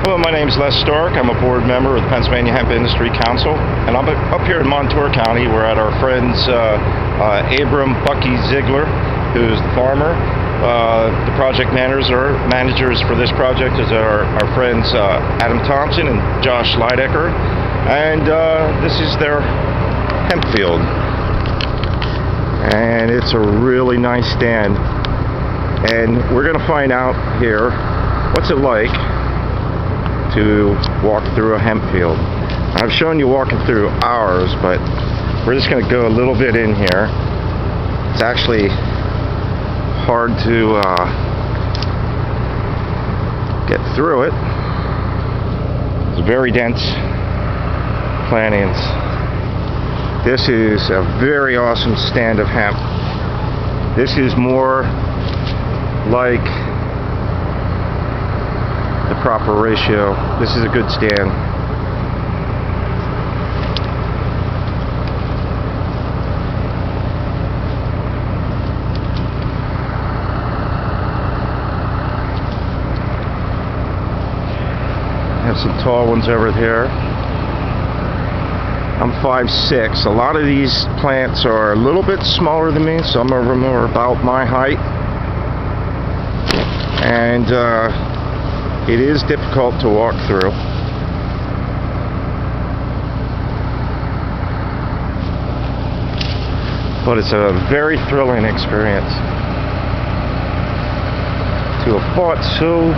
Hello, my name is Les Stark. I'm a board member of the Pennsylvania Hemp Industry Council, and I'm up here in Montour County. We're at our friend's Abram Bucky Ziegler, who's the farmer. The project managers for this project is our friends Adam Thompson and Josh Leidecker, and this is their hemp field. And it's a really nice stand, and we're going to find out here what's it like to walk through a hemp field. I've shown you walking through ours, but we're just going to go a little bit in here. It's actually hard to get through it. It's very dense plantings. This is a very awesome stand of hemp. This is more like the proper ratio. This is a good stand. Have some tall ones over here. I'm 5'6". A lot of these plants are a little bit smaller than me. Some of them are about my height. And it is difficult to walk through. But it's a very thrilling experience. To have fought so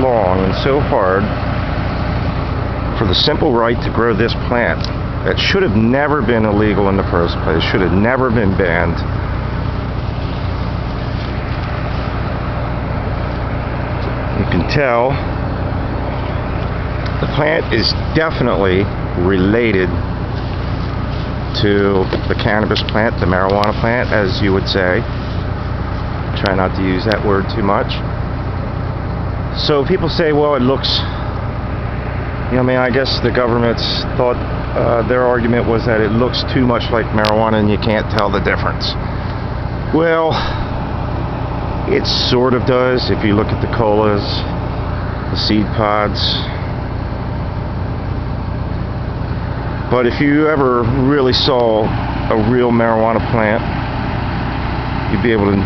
long and so hard for the simple right to grow this plant that should have never been illegal in the first place, should have never been banned. You can tell the plant is definitely related to the cannabis plant, the marijuana plant, as you would say. Try not to use that word too much. So people say, well, it looks, I guess the government's thought, their argument was that it looks too much like marijuana and you can't tell the difference. Well, it sort of does if you look at the colas, the seed pods. But if you ever really saw a real marijuana plant, you'd be able to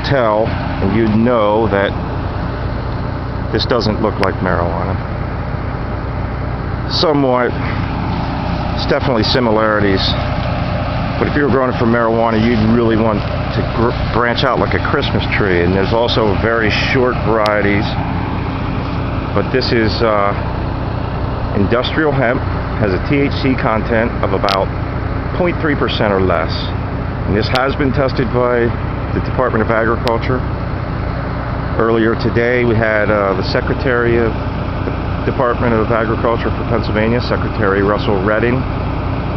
tell and you'd know that this doesn't look like marijuana. Somewhat, it's definitely similarities. But if you were growing it for marijuana, you'd really want to branch out like a Christmas tree. And there's also very short varieties. But this is industrial hemp, has a THC content of about 0.3% or less. And this has been tested by the Department of Agriculture. Earlier today, we had the Secretary of the Department of Agriculture for Pennsylvania, Secretary Russell Redding.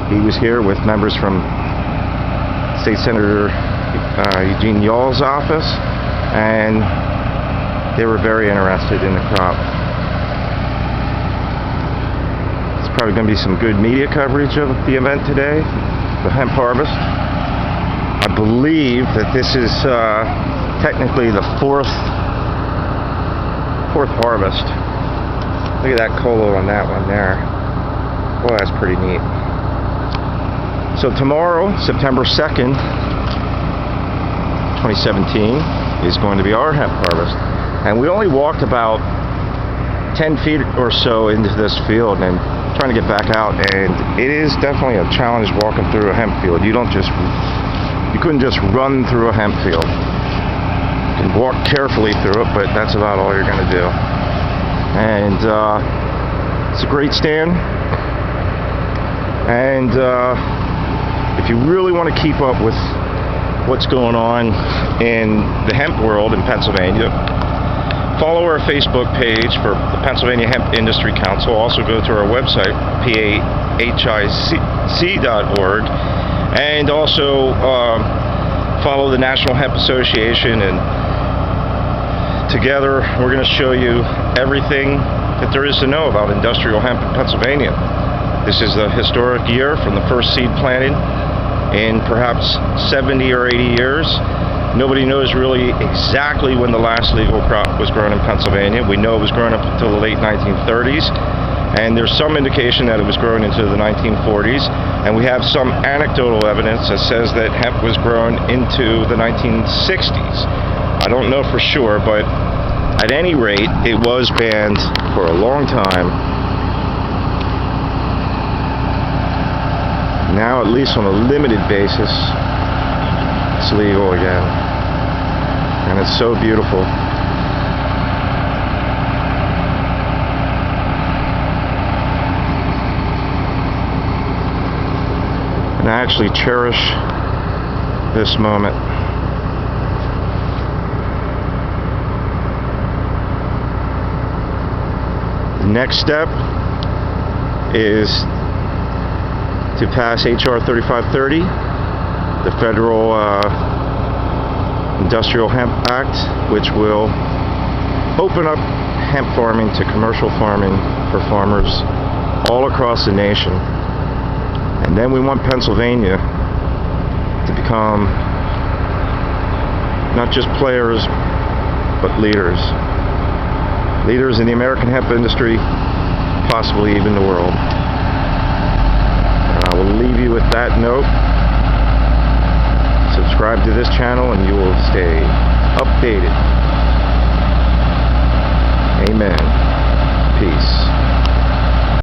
He was here with members from State Senator Eugene Yall's office, and they were very interested in the crop. It's probably going to be some good media coverage of the event today, the hemp harvest. I believe that this is technically the fourth harvest. Look at that colo on that one there. Boy, that's pretty neat. So tomorrow, September 2nd, 2017, is going to be our hemp harvest. And we only walked about 10 feet or so into this field and trying to get back out. And it is definitely a challenge walking through a hemp field. You couldn't just run through a hemp field. You can walk carefully through it, but that's about all you're going to do. And it's a great stand. And if you really want to keep up with what's going on in the hemp world in Pennsylvania, follow our Facebook page for the Pennsylvania Hemp Industry Council. Also go to our website, pahic.org, and also follow the National Hemp Association. And together we're going to show you everything that there is to know about industrial hemp in Pennsylvania. This is the historic year from the first seed planting in perhaps 70 or 80 years. Nobody knows really exactly when the last legal crop was grown in Pennsylvania. We know it was grown up until the late 1930s, and there's some indication that it was grown into the 1940s, and we have some anecdotal evidence that says that hemp was grown into the 1960s. I don't know for sure, but at any rate, it was banned for a long time. Now, at least on a limited basis, it's legal again. And it's so beautiful. And I actually cherish this moment. The next step is to pass H.R. 3530, the federal Industrial Hemp Act, which will open up hemp farming to commercial farming for farmers all across the nation. And then we want Pennsylvania to become not just players, but leaders. Leaders in the American hemp industry, possibly even the world. And I will leave you with that note. Subscribe to this channel and you will stay updated. Amen. Peace.